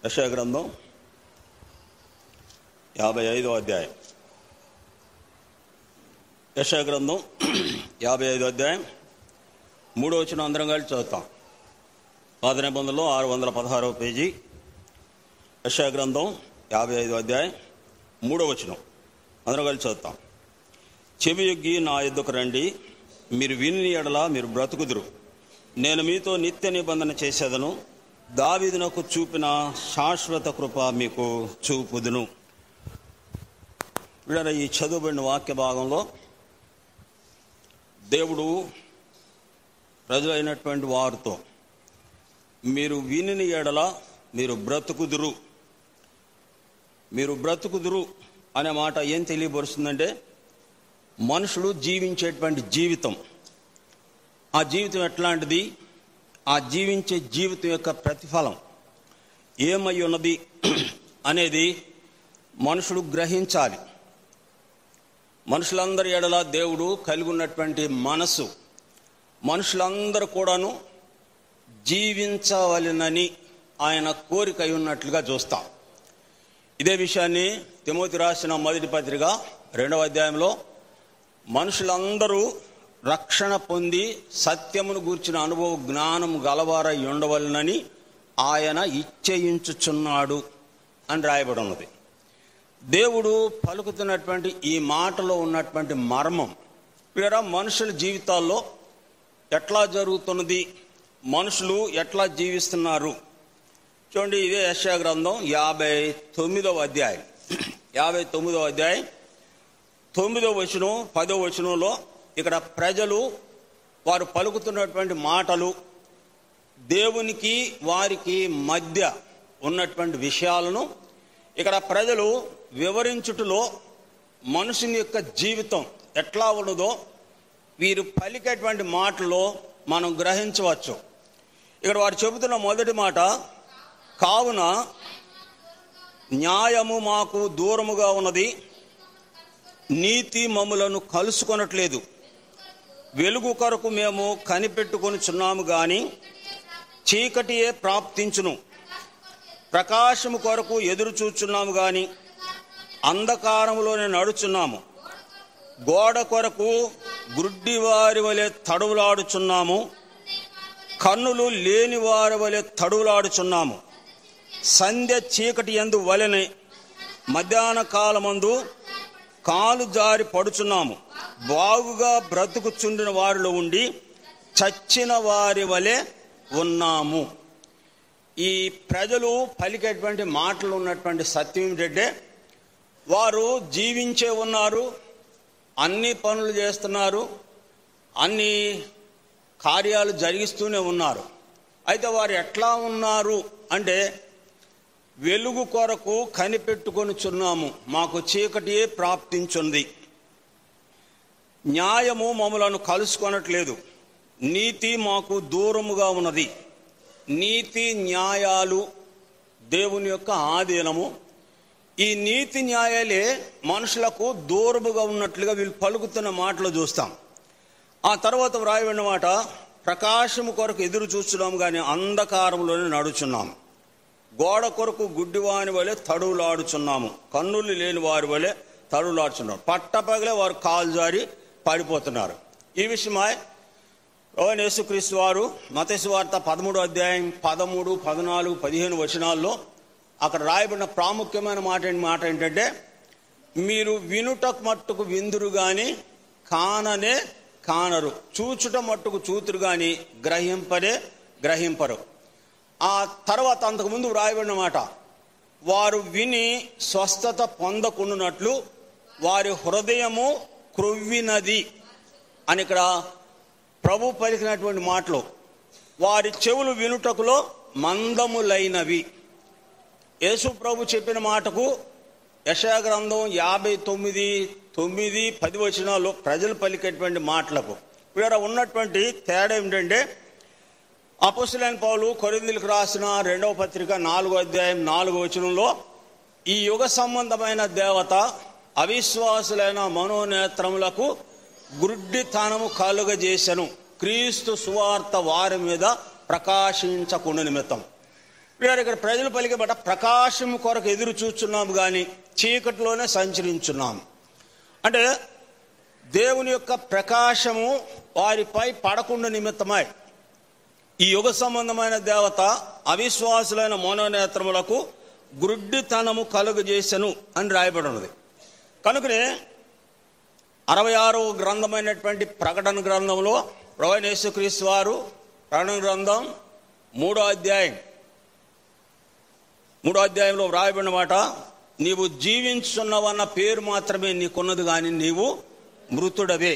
యెషయా గ్రంథం 55వ అధ్యాయం. యెషయా గ్రంథం 55వ అధ్యాయం 3వ వచనం అందరం కలిసి చదువుతాం. పాత నిబంధనలో 616వ పేజీ. యెషయా గ్రంథం 55వ అధ్యాయం 3వ వచనం అందరం కలిసి చదువుతాం. చెవియొగ్గి నా యొద్దకు రండి, మీరు విని ఎడల మీరు బ్రతుకుదురు. నేను మీతో నిత్య నిబంధన చేసేదను, దావీదునకు చూపిన శాశ్వత కృప మీకు చూపుదును. వీళ్ళ ఈ చదువుబడిన వాక్య భాగంలో దేవుడు ప్రజలైనటువంటి వారితో మీరు విని ఎడల మీరు బ్రతుకుదురు, మీరు బ్రతుకుదురు అనే మాట ఏం తెలియబరుస్తుందంటే, మనుషుడు జీవించేటువంటి జీవితం, ఆ జీవితం ఎట్లాంటిది, ఆ జీవించే జీవితం యొక్క ప్రతిఫలం ఏమై ఉన్నది అనేది మనుషుడు గ్రహించాలి. మనుషులందరి ఎడల దేవుడు కలిగి ఉన్నటువంటి మనసు, మనుషులందరూ కూడాను జీవించవలెనని ఆయన కోరిక ఉన్నట్లుగా చూస్తాం. ఇదే విషయాన్ని తిమోతి రాసిన మొదటి పత్రిక 2వ అధ్యాయంలో మనుషులందరూ రక్షణ పొంది సత్యమును గూర్చిన అనుభవ జ్ఞానం గలవారై ఉండవలనని ఆయన ఇచ్చయించుచున్నాడు అని రాయబడి ఉన్నది. దేవుడు పలుకుతున్నటువంటి ఈ మాటలో ఉన్నటువంటి మర్మం వీరా మనుషుల జీవితాల్లో ఎట్లా జరుగుతున్నది, మనుషులు ఎట్లా జీవిస్తున్నారు చూడండి. ఇదే యెషయా గ్రంథం 59వ అధ్యాయం 59వ అధ్యాయం 9వ వచనం 10వ వచనంలో ఇక్కడ ప్రజలు వారు పలుకుతున్నటువంటి మాటలు, దేవునికి వారికి మధ్య ఉన్నటువంటి విషయాలను ఇక్కడ ప్రజలు వివరించుటలో మనుషుని యొక్క జీవితం ఎట్లా ఉన్నదో వీరు పలికేటువంటి మాటల్లో మనం గ్రహించవచ్చు. ఇక్కడ వారు చెబుతున్న మొదటి మాట, కావున న్యాయము మాకు దూరముగా ఉన్నది, నీతి మమ్ములను కలుసుకొనట్లేదు. వెలుగు కొరకు మేము కనిపెట్టుకొనుచున్నాము గాని చీకటియే ప్రాప్తించును. ప్రకాశము కొరకు ఎదురు చూచున్నాము గాని అంధకారములోనే నడుచున్నాము. గోడ కొరకు గుడ్డి వారి వలె తడువులాడుచున్నాము, కన్నులు లేని వారి వలె తడువులాడుచున్నాము. సంధ్య చీకటి యందు వలెనే మధ్యాహ్న కాలమందు కాలు జారి పడుచున్నాము. బాగుగా బ్రతుకుచుండిన వారిలో ఉండి చచ్చిన వారి వలె ఉన్నాము. ఈ ప్రజలు పలికేటువంటి మాటలు ఉన్నటువంటి సత్యం ఏంటంటే, వారు జీవించే ఉన్నారు, అన్ని పనులు చేస్తున్నారు, అన్ని కార్యాలు జరిగిస్తూనే ఉన్నారు. అయితే వారు ఎట్లా ఉన్నారు అంటే, వెలుగు కొరకు కనిపెట్టుకొనుచున్నాము, మాకు చీకటియే ప్రాప్తించుంది. న్యాయము మమ్మలను కలుసుకొనట్లేదు, నీతి మాకు దూరముగా ఉన్నది. నీతి న్యాయాలు దేవుని యొక్క ఆధీనము. ఈ నీతి న్యాయాలే మనుషులకు దూరముగా ఉన్నట్లుగా వీళ్ళు పలుకుతున్న మాటలు చూస్తాం. ఆ తర్వాత వ్రాయబడిన మాట, ప్రకాశము కొరకు ఎదురు చూస్తున్నాము కానీ అంధకారంలోనే నడుచున్నాము. గోడ కొరకు గుడ్డివాని వలె తడువులాడుచున్నాము, కన్నులు లేని వారి వలె తడువులాడుచున్నారు. పట్టపగలే వారు కాలు జారి పడిపోతున్నారు. ఈ విషయమై ప్రభువైన యేసుక్రీస్తు వారు మత్తయి సువార్త 13వ అధ్యాయం 13, 14, 15 వచనాల్లో అక్కడ రాయబడిన ప్రాముఖ్యమైన మాట ఏంటంటే, మీరు వినుటకు మట్టుకు విందురు గాని కాననే కానరు, చూచుట మట్టుకు చూతురు గాని గ్రహింపరు. ఆ తర్వాత అంతకుముందు వ్రాయబడిన మాట, వారు విని స్వస్థత పొందకుండానట్లు వారి హృదయము క్రొవ్వినది అని ఇక్కడ ప్రభు పలికినటువంటి మాటలు. వారి చెవులు వినుటకులో మందములైనవి. యేసు ప్రభు చెప్పిన మాటకు యెషయా గ్రంథం 59:9, 10 వచనాల్లో ప్రజలు పలికేటువంటి మాటలకు వీర ఉన్నటువంటి తేడా ఏమిటంటే, అపోస్తలుడైన పౌలు కొరింథీయులకు రాసిన 2వ పత్రిక 4వ అధ్యాయం 4వ వచనంలో, ఈ యుగ సంబంధమైన దేవత అవిశ్వాసులైన మనోనేత్రములకు గుడ్డితనము కలుగజేసెను, క్రీస్తు సువార్త వారి మీద ప్రకాశించకుండా నిమిత్తం. ఇక్కడ ప్రజలు పలికేబట ప్రకాశం కొరకు ఎదురు చూస్తున్నాము కానీ చీకటిలోనే సంచరించున్నాము. అంటే దేవుని యొక్క ప్రకాశము వారిపై పడకుండా నిమిత్తమై ఈ యుగ సంబంధమైన దేవత అవిశ్వాసులైన మనోనేత్రములకు గ్రుడ్డితనము కలుగజేసెను అని రాయబడి ఉన్నది. కనుకనే 66వ గ్రంథమైనటువంటి ప్రకటన గ్రంథంలో ప్రభువైన యేసుక్రీస్తు వారు ప్రకటన గ్రంథం 3వ అధ్యాయంలో వ్రాయబడిన మాట, నీవు జీవించున్నవన్న పేరు మాత్రమే నీకున్నది కానీ నీవు మృతుడవే.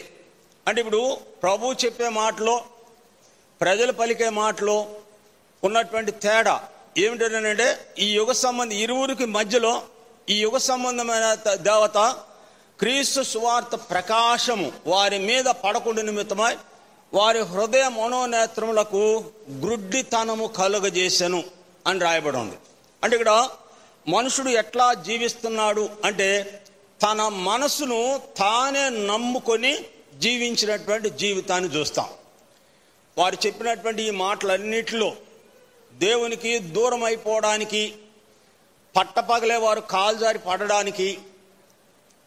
అంటే ఇప్పుడు ప్రభు చెప్పే మాటలో ప్రజలు పలికే మాటలో ఉన్నటువంటి తేడా ఏమిటంటే ఈ యుగ సంబంధం ఇరువురికి మధ్యలో ఈ యుగ సంబంధమైన దేవత క్రీస్తు సువార్త ప్రకాశము వారి మీద పడకుండా నిమిత్తమై వారి హృదయ మనోనేత్రములకు గ్రుడ్డితనము కలుగజేసెను అని రాయబడి ఉంది. అంటే ఇక్కడ మనుషుడు ఎట్లా జీవిస్తున్నాడు అంటే తన మనసును తానే నమ్ముకొని జీవించినటువంటి జీవితాన్ని చూస్తాం. వారు చెప్పినటువంటి ఈ మాటలన్నిటిలో దేవునికి దూరం అయిపోవడానికి, పట్టపగలే వారు కాల్జారి పడడానికి,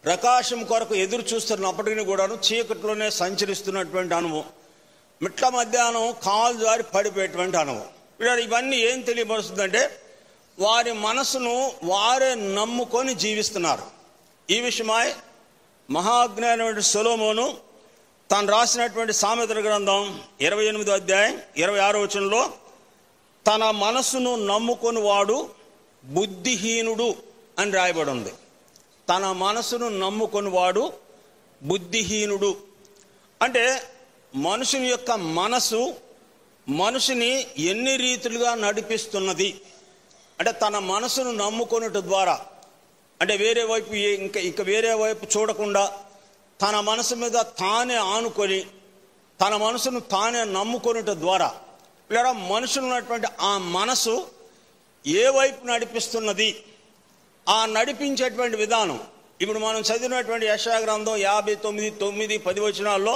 ప్రకాశం కొరకు ఎదురు చూస్తున్నప్పటికీ కూడాను చీకటిలోనే సంచరిస్తున్నటువంటి అనుభవం, మిట్ల మధ్యాహ్నం కాల్జారి పడిపోయేటువంటి అనుభవం. ఇవన్నీ ఏం తెలియపరుస్తుందంటే వారి మనసును వారే నమ్ముకొని జీవిస్తున్నారు. ఈ విషయమై మహాజ్ఞానమైన సొలొమోను తాను రాసినటువంటి సామెతల గ్రంథం 28వ అధ్యాయం 26వ వచనంలో తన మనసును నమ్ముకొని వాడు బుద్ధిహీనుడు అని రాయబడి ఉంది. తన మనసును నమ్ముకొని వాడు బుద్ధిహీనుడు అంటే మనుషుని యొక్క మనసు మనిషిని ఎన్ని రీతులుగా నడిపిస్తున్నది అంటే తన మనసును నమ్ముకొనుట ద్వారా, అంటే వేరే వైపు ఇంకా వేరే వైపు చూడకుండా తన మనసు మీద తానే ఆనుకొని తన మనసును తానే నమ్ముకొనుట ద్వారా లేదా మనుషులు ఉన్నటువంటి ఆ మనసు ఏ వైపు నడిపిస్తున్నది, ఆ నడిపించేటువంటి విధానం. ఇప్పుడు మనం చదివినటువంటి యెషయా గ్రంథం 59:9-10 వచనాల్లో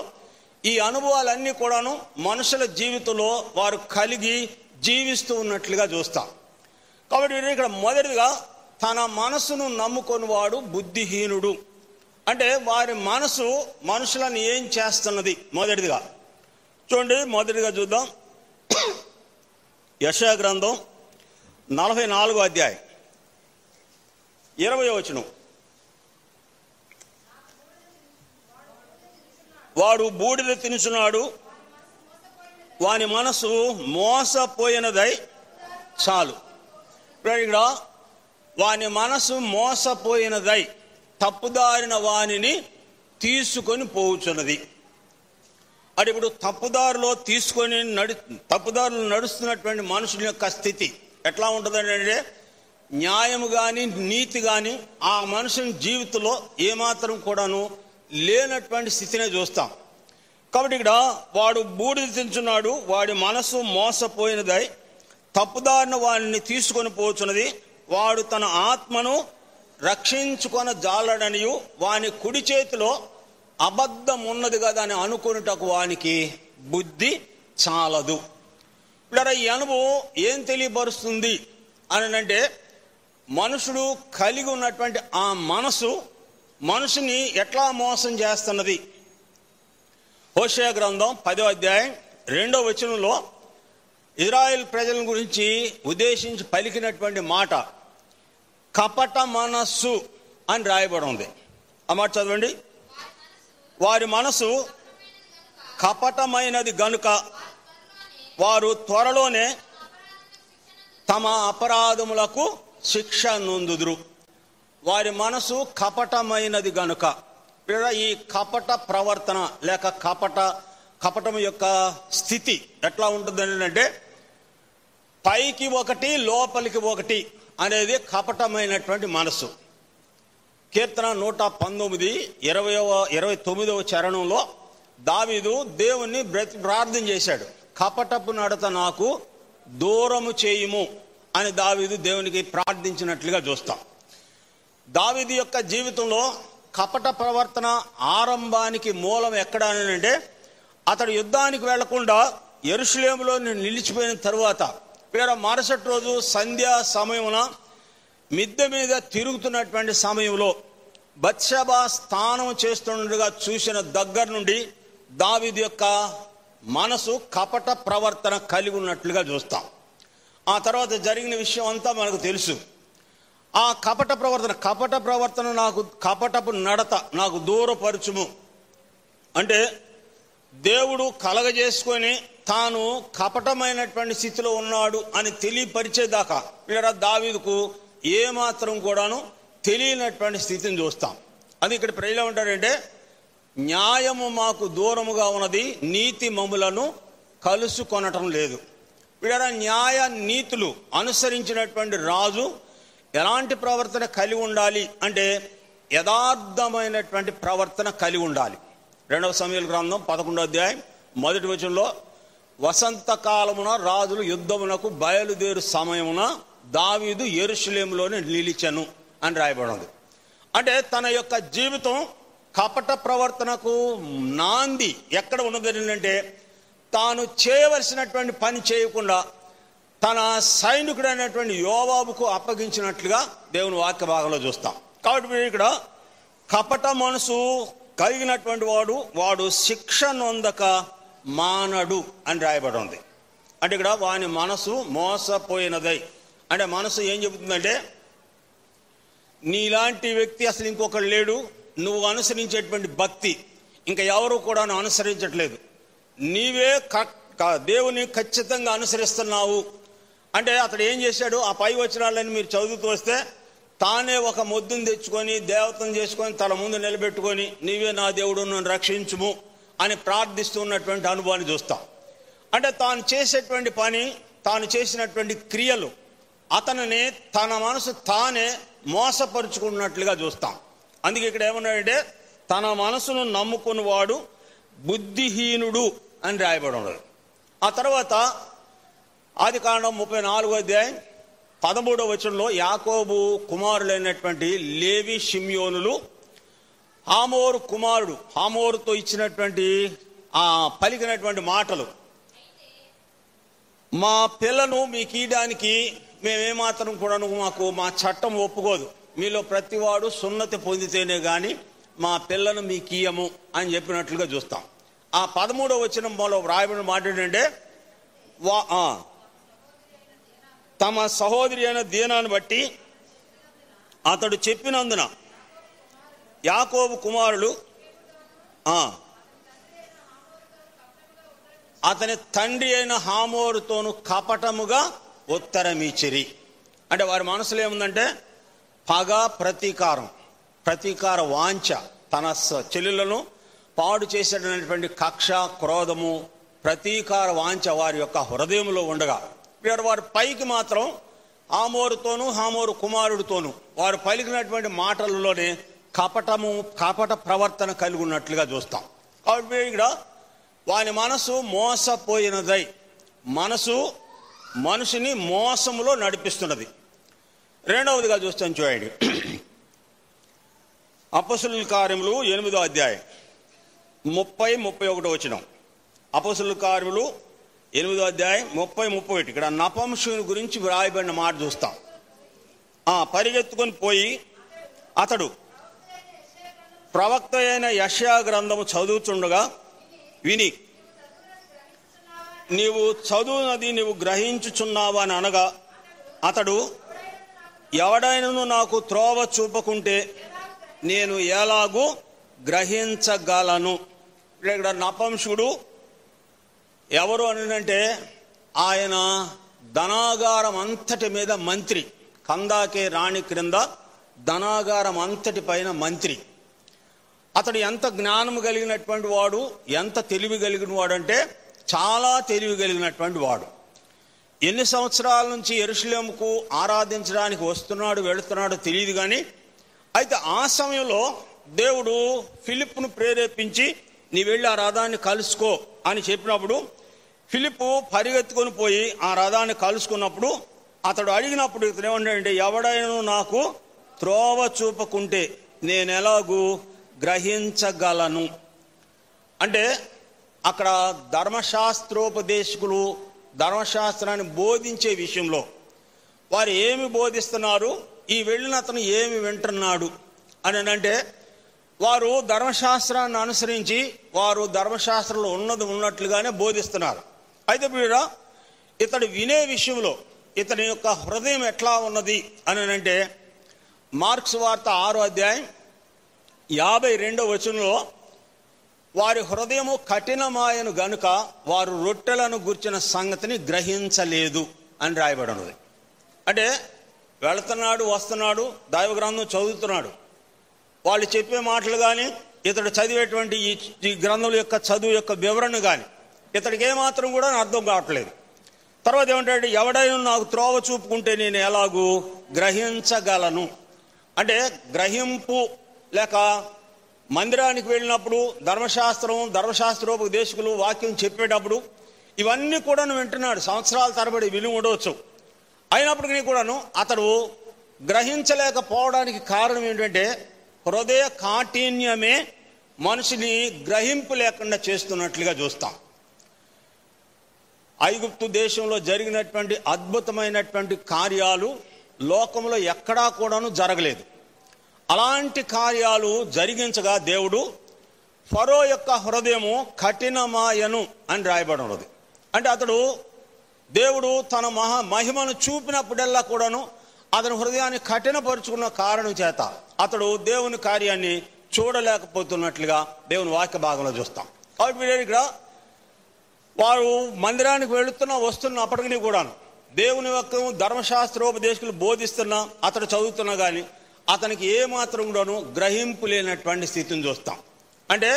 ఈ అనుభవాలన్నీ కూడాను మనుషుల జీవితంలో వారు కలిగి జీవిస్తూ ఉన్నట్లుగా చూస్తాం. కాబట్టి ఇక్కడ మొదటిగా తన మనసును నమ్ముకొని వాడు బుద్ధిహీనుడు అంటే వారి మనసు మనుషులను ఏం చేస్తున్నది. మొదటిగా చూడండి, మొదటిగా చూద్దాం. యెషయా గ్రంథం 44వ అధ్యాయం 20వ వచనం, వాడు బూడిద తినుచున్నాడు, వాని మనసు మోసపోయినదై చాలు. ఇక్కడ వాని మనసు మోసపోయినదై తప్పుదారిన వానిని తీసుకొని పోవుచున్నది. అంటే ఇప్పుడు తప్పుదారిలో తప్పుదారులు నడుస్తున్నటువంటి మనుషుల యొక్క స్థితి ఎట్లా ఉంటుందంటే న్యాయము కానీ నీతి కానీ ఆ మనుషుని జీవితంలో ఏమాత్రం కూడాను లేనటువంటి స్థితినే చూస్తాం. కాబట్టి ఇక్కడ వాడు బూడిద తింటున్నాడు, వాడి మనసు మోసపోయినదై తప్పుదారిన వాడిని తీసుకొని పోచున్నది, వాడు తన ఆత్మను రక్షించుకొన జాలడనియు వాని కుడి చేతిలో అబద్ధం ఉన్నది కదా అని అనుకొనుటకు వానికి బుద్ధి చాలదు. ఇక్కడ ఈ అనుభవం ఏం తెలియపరుస్తుంది అని అంటే మనుషుడు కలిగి ఉన్నటువంటి ఆ మనసు మనుషుని ఎట్లా మోసం చేస్తున్నది. హోషేయ గ్రంథం 10వ అధ్యాయం 2వ వచనంలో ఇజ్రాయెల్ ప్రజల గురించి ఉద్దేశించి పలికినటువంటి మాట కపట మనస్సు అని రాయబడి ఉంది. ఆ మాట చదవండి. వారి మనసు కపటమైనది గనుక వారు త్వరలోనే తమ అపరాధములకు శిక్ష నొందుదురు. వారి మనసు కపటమైనది గనుక ఈ కపట ప్రవర్తన లేక కపటం యొక్క స్థితి ఎట్లా ఉంటుంది అంటే పైకి ఒకటి లోపలికి ఒకటి అనేది కపటమైనటువంటి మనసు. కీర్తన 119:29వ చరణంలో దావీదు దేవుణ్ణి ప్రార్థన చేశాడు, కపటపు నడత నాకు దూరము చేయుము అని దావీదు దేవునికి ప్రార్థించినట్లుగా చూస్తాం. దావీదు యొక్క జీవితంలో కపట ప్రవర్తన ఆరంభానికి మూలం ఎక్కడ అంటే అతడు యుద్ధానికి వెళ్లకుండా యెరూషలేములో నిలిచిపోయిన తరువాత వీరు మరుసటి రోజు సంధ్యా సమయమున మిద్దె మీద తిరుగుతున్నటువంటి సమయంలో బత్షెబా స్నానం చేస్తుండగా చూసిన దగ్గర నుండి దావీదు యొక్క మనసు కపట ప్రవర్తన కలిగి ఉన్నట్లుగా చూస్తాం. ఆ తర్వాత జరిగిన విషయం అంతా మనకు తెలుసు. ఆ కపట ప్రవర్తన నాకు కపటపు నడత నాకు దూరపరచుము అంటే దేవుడు కలగజేసుకొని తాను కపటమైనటువంటి స్థితిలో ఉన్నాడు అని తెలియపరిచేదాకా ఇక్కడ దావీదుకు ఏమాత్రం కూడాను తెలియనటువంటి స్థితిని చూస్తాం. అది ఇక్కడ ప్రజలు ఏమంటారంటే, న్యాయము మాకు దూరముగా ఉన్నది, నీతి మమ్ములను కలుసుకొనటం లేదు. వీళ్ళ న్యాయ నీతులు అనుసరించినటువంటి రాజు ఎలాంటి ప్రవర్తన కలిగి ఉండాలి అంటే యథార్థమైనటువంటి ప్రవర్తన కలిగి ఉండాలి. 2వ సమూయేలు గ్రంథం 11వ అధ్యాయం 1వ వచనంలో, వసంతకాలమున రాజులు యుద్ధమునకు బయలుదేరు సమయమున దావీదు యెరూషలేములోనే నిలిచెను అని రాయబడింది. అంటే తన యొక్క జీవితం కపట ప్రవర్తనకు నాంది ఎక్కడ ఉన్నది అంటే, తాను చేయవలసినటువంటి పని చేయకుండా తన సైనికుడైనటువంటి యోవాబుకు అప్పగించినట్లుగా దేవుని వాక్య భాగంలో చూస్తాం. కాబట్టి ఇక్కడ కపట మనసు కలిగినటువంటి వాడు శిక్ష నొందక మానడు అని రాయబడి ఉంది. అంటే ఇక్కడ వాని మనసు మోసపోయినదై, అంటే మనసు ఏం చెబుతుందంటే, నీలాంటి వ్యక్తి అసలు ఇంకొకడు లేడు, నువ్వు అనుసరించేటువంటి భక్తి ఇంకా ఎవరు కూడా అనుసరించట్లేదు, నీవే దేవుని ఖచ్చితంగా అనుసరిస్తున్నావు అంటే అతడు ఏం చేశాడు? ఆ పై వచనాలని మీరు చదువుతూ వస్తే, తానే ఒక మొద్దును తెచ్చుకొని దేవతను చేసుకొని తన ముందు నిలబెట్టుకొని నీవే నా దేవుడు నన్ను రక్షించుము అని ప్రార్థిస్తున్నటువంటి అనుభవాన్ని చూస్తాం. అంటే తాను చేసేటువంటి పని, తాను చేసినటువంటి క్రియలు అతనిని తన మనసు తానే మోసపరుచుకున్నట్లుగా చూస్తాం. అందుకే ఇక్కడ ఏమన్నాడంటే, తన మనసును నమ్ముకున్నవాడు బుద్ధిహీనుడు అని రాయబడి ఉన్నది. ఆ తర్వాత ఆదికాండం 34వ అధ్యాయం 13వ వచనంలో యాకోబు కుమారులైనటువంటి లేవి షిమ్యోనులు హామోరు కుమారుడు హామోరుతో ఇచ్చినటువంటి పలికినటువంటి మాటలు, మా పిల్లను మీకు ఇయడానికి మేమేమాత్రం కూడా మా చట్టం ఒప్పుకోదు, మీలో ప్రతివాడు సున్నతి పొందితేనే కానీ మా పిల్లను మీకు ఇయ్యము అని చెప్పినట్లుగా చూస్తాం. ఆ 13వ వచనంలో రాయబడిన మాట ఏంటంటే, తమ సహోదరి అయిన దీనాన్ని బట్టి అతడు చెప్పినందున యాకోబు కుమారులు అతని తండ్రి అయిన హామోరుతోను కపటముగా ఉత్తరమిచ్చిరి. అంటే వారి మనసులో ఏముందంటే పగ, ప్రతీకార వాంఛ, తన చెల్లెలను పాడు చేసేటటువంటి కక్ష, క్రోధము, ప్రతీకార వాంఛ వారి యొక్క హృదయంలో ఉండగా వారి పైకి మాత్రం హామోరుతోనూ హామోరు కుమారుడితోనూ వారు పలికినటువంటి మాటలలోనే కపట ప్రవర్తన కలిగి ఉన్నట్లుగా చూస్తాం. కాబట్టి ఇక్కడ వాని మనసు మోసపోయినదై, మనసు మనిషిని మోసములో నడిపిస్తున్నది. రెండవదిగా చూస్తాం చూడండి, అపొస్తలుల కార్యములు 8వ అధ్యాయం 30-31 వచనం. అపొస్తలుల కార్యములు 8వ అధ్యాయం 30-31. ఇక్కడ నపుంసకుని గురించి వ్రాయబడిన మాట చూస్తాం. పరిగెత్తుకొని పోయి అతడు ప్రవక్త అయిన యెషయా గ్రంథము చదువుచుండగా విని, నీవు చదువునది నీవు గ్రహించుచున్నావా అని అనగా, అతడు ఎవడైనను నాకు త్రోవ చూపకుంటే నేను ఎలాగూ గ్రహించగలను. ఇక్కడ నపుంసకుడు ఎవరు అనంటే, ఆయన ధనాగారం అంతటి మీద మంత్రి, కందాకే రాణి క్రింద ధనాగారం అంతటి పైన మంత్రి. అతడు ఎంత జ్ఞానం కలిగినటువంటి వాడు, ఎంత తెలివి కలిగిన వాడు అంటే చాలా తెలివి కలిగినటువంటి వాడు. ఎన్ని సంవత్సరాల నుంచి యెరూషలేముకు ఆరాధించడానికి వస్తున్నాడు వెళుతున్నాడో తెలియదు కానీ, అయితే ఆ సమయంలో దేవుడు ఫిలిప్పును ప్రేరేపించి నీ వెళ్ళి ఆ రథాన్ని కలుసుకో అని చెప్పినప్పుడు ఫిలిప్పు పరిగెత్తుకొని పోయి ఆ రథాన్ని కలుసుకున్నప్పుడు అతడు అడిగినప్పుడు ఇతను ఏమంటాడంటే, ఎవడైనా నాకు త్రోవ చూపకుంటే నేను ఎలాగూ గ్రహించగలను. అంటే అక్కడ ధర్మశాస్త్రోపదేశకులు ధర్మశాస్త్రాన్ని బోధించే విషయంలో వారు ఏమి బోధిస్తున్నారు, ఈ వెళ్ళిన అతను ఏమి వింటున్నాడు అని అంటే, వారు ధర్మశాస్త్రాన్ని అనుసరించి వారు ధర్మశాస్త్రంలో ఉన్నది ఉన్నట్లుగానే బోధిస్తున్నారు. అయితే వీరా ఇతడు వినే విషయంలో ఇతని యొక్క హృదయం ఎట్లా ఉన్నది అని అంటే, మార్క్స్ వార్త 6వ అధ్యాయం 52వ వచనంలో వారి హృదయము కఠినమాయను గనుక వారు రొట్టెలను గుర్చిన సంగతిని గ్రహించలేదు అని రాయబడి ఉన్నది. అంటే వెళుతున్నాడు, వస్తున్నాడు, దైవ గ్రంథం చదువుతున్నాడు, వాళ్ళు చెప్పే మాటలు కానీ ఇతడు చదివేటువంటి ఈ గ్రంథం యొక్క చదువు యొక్క వివరణ కానీ ఇతడికి ఏమాత్రం కూడా అర్థం కావట్లేదు. తర్వాత ఏమంటాడు, ఎవడైనా నాకు త్రోవ చూపుకుంటే నేను ఎలాగూ గ్రహించగలను. అంటే గ్రహింపు లేక మందిరానికి వెళ్ళినప్పుడు ధర్మశాస్త్రోపదేశకులు వాక్యం చెప్పేటప్పుడు ఇవన్నీ కూడా వింటున్నాడు. సంవత్సరాల తరబడి విని ఉండవచ్చు. అయినప్పటికీ కూడాను అతడు గ్రహించలేకపోవడానికి కారణం ఏంటంటే, హృదయ కాఠిన్యమే మనిషిని గ్రహింపు లేకుండా చేస్తున్నట్లుగా చూస్తాం. ఐగుప్తు దేశంలో జరిగినటువంటి అద్భుతమైనటువంటి కార్యాలు లోకంలో ఎక్కడా కూడాను జరగలేదు. అలాంటి కార్యాలు జరిగించగా దేవుడు ఫరో యొక్క హృదయము కఠినమాయను అని రాయబడి ఉన్నది. అంటే అతడు దేవుడు తన మహిమను చూపినప్పుడల్లా కూడాను అతని హృదయాన్ని కఠినపరుచుకున్న కారణం చేత అతడు దేవుని కార్యాన్ని చూడలేకపోతున్నట్లుగా దేవుని వాక్య భాగంలో చూస్తాం. కాబట్టి ఇక్కడ వారు మందిరానికి వస్తున్నప్పటికీ కూడాను దేవుని యొక్క ధర్మశాస్త్రోపదేశకులు బోధిస్తున్నా అతడు చదువుతున్నా కానీ అతనికి ఏమాత్రం కూడాను గ్రహింపు లేనటువంటి స్థితిని చూస్తాం. అంటే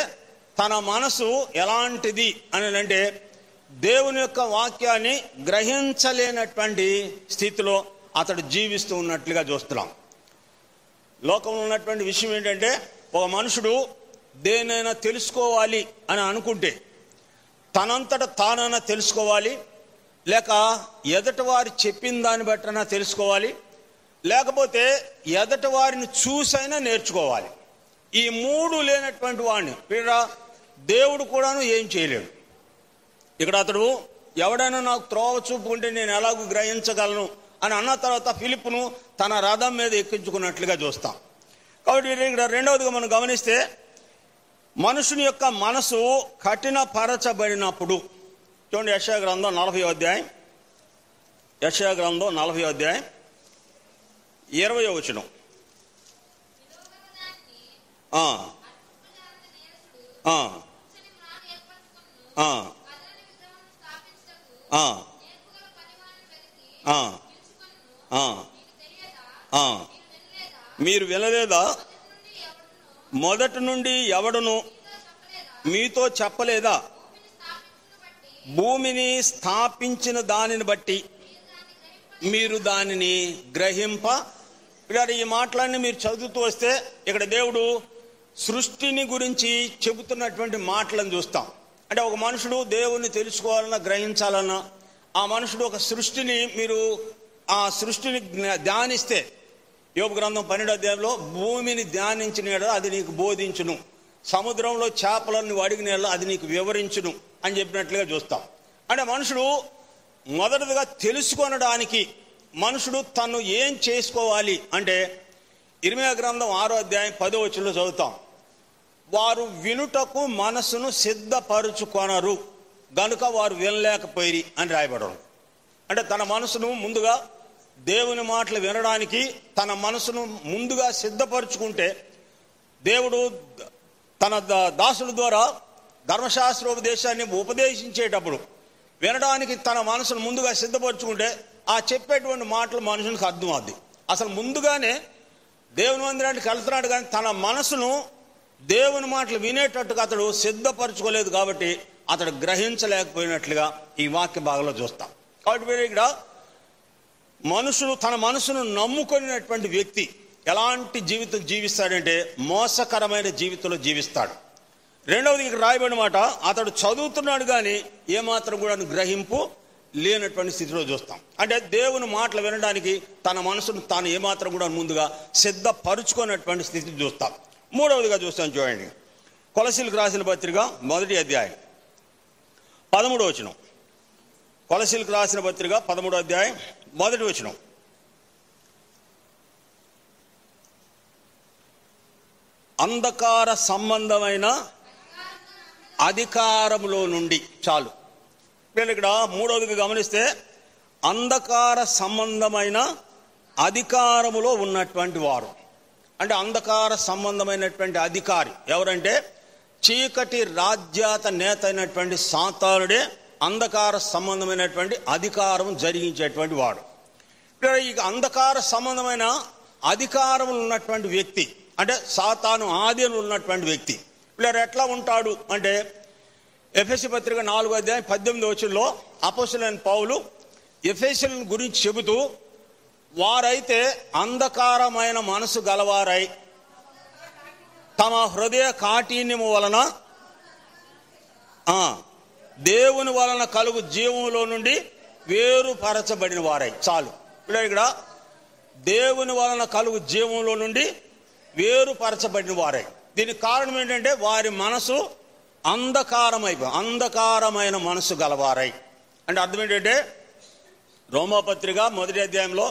తన మనసు ఎలాంటిది అని అంటే, దేవుని యొక్క వాక్యాన్ని గ్రహించలేనటువంటి స్థితిలో అతడు జీవిస్తూ ఉన్నట్లుగా చూస్తున్నాం. లోకంలో ఉన్నటువంటి విషయం ఏంటంటే, ఒక మనుషుడు దేనైనా తెలుసుకోవాలి అని అనుకుంటే తనంతట తానైనా తెలుసుకోవాలి, లేక ఎదుటి వారు చెప్పిన దాన్ని బట్టైనా తెలుసుకోవాలి, లేకపోతే ఎదుటి వారిని చూసైనా నేర్చుకోవాలి. ఈ మూడు లేనటువంటి వాడిని దేవుడు కూడాను ఏం చేయలేడు. ఇక్కడ అతడు ఎవడైనా నాకు త్రోవ చూపుకుంటే నేను ఎలాగూ గ్రహించగలను అని అన్న తర్వాత ఫిలిప్పును తన రథం మీద ఎక్కించుకున్నట్లుగా చూస్తాం. కాబట్టి ఇక్కడ రెండవదిగా మనం గమనిస్తే, మనుషుని యొక్క మనసు కఠినపరచబడినప్పుడు చూడండి, యెషయా గ్రంథం 40వ అధ్యాయం 20వ వచనం. మీరు వినలేదా? మొదటి నుండి ఎవడును మీతో చెప్పలేదా? భూమిని స్థాపించిన దానిని బట్టి మీరు దానిని గ్రహింప. ఈ మాటలన్నీ మీరు చదువుతూ వస్తే ఇక్కడ దేవుడు సృష్టిని గురించి చెబుతున్నటువంటి మాటలను చూస్తాం. అంటే ఒక మనుషుడు దేవుణ్ణి తెలుసుకోవాలన్నా గ్రహించాలన్నా ఆ మనుషుడు ఒక సృష్టిని ధ్యానిస్తే, యోబు గ్రంథం 12వ అధ్యాయంలో భూమిని ధ్యానించిన అది నీకు బోధించును, సముద్రంలో చేపలను అడిగిన అది నీకు వివరించును అని చెప్పినట్లుగా చూస్తాం. అంటే మనుషుడు మొదటిగా తెలుసుకొనడానికి మనుషుడు తను ఏం చేసుకోవాలి అంటే, ఇర్మీయా గ్రంథం 6వ అధ్యాయం 10వ వచనంలో చదువుతాం, వారు వినుటకు మనసును సిద్ధపరుచుకొనరు గనుక వారు వినలేకపోయి అని రాయబడరు. అంటే తన మనసును ముందుగా దేవుని మాటలు వినడానికి తన మనసును ముందుగా సిద్ధపరుచుకుంటే, దేవుడు తన దాసుల ద్వారా ధర్మశాస్త్రోపదేశాన్ని ఉపదేశించేటప్పుడు వినడానికి తన మనసును ముందుగా సిద్ధపరుచుకుంటే ఆ చెప్పేటువంటి మాటలు మనుషునికి అర్థం అవుద్ది. అసలు ముందుగానే దేవుని మందిరానికి వెళ్తున్నాడు కానీ తన మనసును దేవుని మాటలు వినేటట్టుగా అతడు సిద్ధపరచుకోలేదు కాబట్టి అతడు గ్రహించలేకపోయినట్లుగా ఈ వాక్య భాగంలో చూస్తాం. కాబట్టి మీరు ఇక్కడ మనుషులు తన మనసును నమ్ముకున్నటువంటి వ్యక్తి ఎలాంటి జీవితం జీవిస్తాడంటే మోసకరమైన జీవితంలో జీవిస్తాడు. రెండవది ఇక్కడ రాయబడిన మాట, అతడు చదువుతున్నాడు కానీ ఏమాత్రం కూడా గ్రహింపు లేనటువంటి స్థితిలో చూస్తాం. అంటే దేవుని మాటలు వినడానికి తన మనసును తాను ఏమాత్రం కూడా ముందుగా సిద్ధపరుచుకున్నటువంటి స్థితిని చూస్తాం. మూడవదిగా చూస్తాం చూడండి, కొలసీలకు రాసిన పత్రిక 1వ అధ్యాయం 13వ వచనం. కొలసీలకు రాసిన పత్రిక 13వ అధ్యాయం 1వ వచనం. అంధకార సంబంధమైన అధికారములో నుండి. చాలు. నేను ఇక్కడ 3వదిగా గమనిస్తే అంధకార సంబంధమైన అధికారములో ఉన్నటువంటి వారు, అంటే అంధకార సంబంధమైనటువంటి అధికారి ఎవరంటే చీకటి రాజ్యాత నేత అయినటువంటి సాతానుడే అంధకార సంబంధమైనటువంటి అధికారం జరిగించేటువంటి వాడు. ఈ అంధకార సంబంధమైన అధికారములు ఉన్నటువంటి వ్యక్తి అంటే సాతాను ఆధీనంలో ఉన్నటువంటి వ్యక్తి వీళ్ళు ఎట్లా ఉంటాడు అంటే ఎఫెసీ పత్రిక 4వ అధ్యాయం 18వ వచనంలో అపోస్తలుడైన పౌలు ఎఫెసీయుల గురించి చెబుతూ, వారైతే అంధకారమైన మనసు గలవారై తమ హృదయ కాఠిన్యము వలన దేవుని వలన కలుగు జీవములో నుండి వేరుపరచబడిన వారై. చాలు. ఇక్కడ దేవుని వలన కలుగు జీవంలో నుండి వేరుపరచబడిన వారై. దీనికి కారణం ఏంటంటే వారి మనసు అంధకారమైన మనసు గలవారై. అంటే అర్థం ఏంటంటే రోమాపత్రిక 1వ అధ్యాయంలో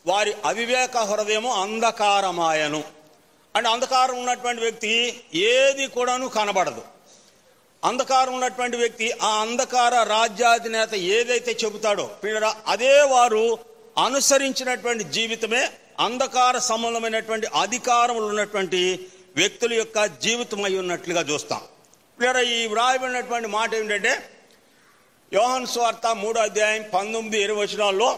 వారి అవివేక హృదయము అంధకారమాయను. అంటే అంధకారం ఉన్నటువంటి వ్యక్తి ఏది కూడాను కనబడదు. అంధకారం ఉన్నటువంటి వ్యక్తి ఆ అంధకార రాజ్యాధినేత ఏదైతే చెబుతాడో అదే వారు అనుసరించినటువంటి జీవితమే అంధకార సంబంధమైనటువంటి అధికారములు ఉన్నటువంటి వ్యక్తుల యొక్క జీవితం అయి ఉన్నట్లుగా చూస్తాం. ఈ వ్రాయబడినటువంటి మాట ఏమిటంటే యోహాను సువార్త 3వ అధ్యాయం 19-20 వచనాల్లో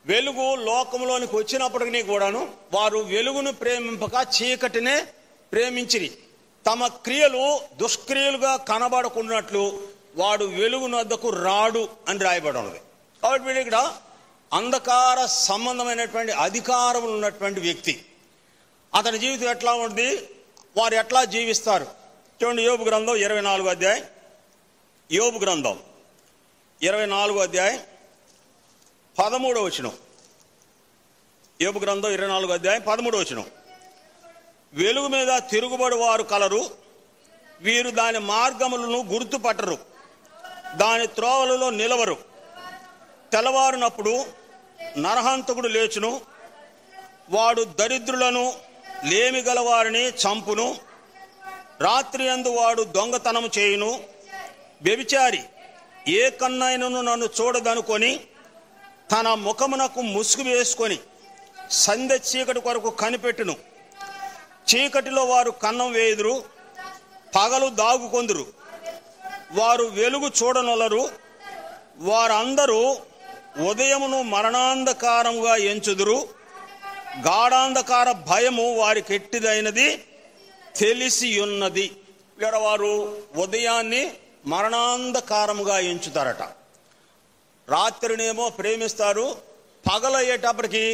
వెలుగు లోకంలోనికి వచ్చినప్పటికీ కూడాను వారు వెలుగును ప్రేమింపక చీకటినే ప్రేమించిరి. తమ క్రియలు దుష్క్రియలుగా కనబడకున్నట్లు వాడు వెలుగునొద్దకు రాడు అని రాయబడి ఉన్నది. కాబట్టి వీళ్ళు ఇక్కడ అంధకార సంబంధమైనటువంటి అధికారములు ఉన్నటువంటి వ్యక్తి. అతని జీవితం ఎట్లా ఉంటుంది, వారు ఎట్లా జీవిస్తారు చూడండి. యోబు గ్రంథం 24వ అధ్యాయం, యోబు గ్రంథం 24వ అధ్యాయం 13వ వచనం. యోబు గ్రంథం 24వ అధ్యాయం 13వ వచనం. వెలుగు మీద తిరుగుబడి వారు కలరు, వీరు దాని మార్గములను గుర్తుపట్టరు, దాని త్రోవలలో నిలవరు. తెల్లవారునప్పుడు నరహంతకుడు లేచును, వాడు దరిద్రులను లేమి గలవారిని చంపును. రాత్రి యందు వాడు దొంగతనము చేయును. వ్యభిచారి ఏ కన్నైనను నన్ను చూడదనుకొని తన ముఖమునకు ముసుగు వేసుకొని సంధ్య చీకటి కొరకు కనిపెట్టును. చీకటిలో వారు కన్నం వేయుదురు, పగలు దాగుకొందురు. వారు వెలుగు చూడనొలరు. వారందరూ ఉదయమును మరణాంధకారముగా ఎంచుదురు. గాఢాంధకార భయము వారికి ఎట్టిదైనది తెలిసి ఉన్నది. వారు ఉదయాన్ని మరణాంధకారముగా ఎంచుతారట. రాత్రినేమో ప్రేమిస్తారు, పగలయ్యేటప్పటికి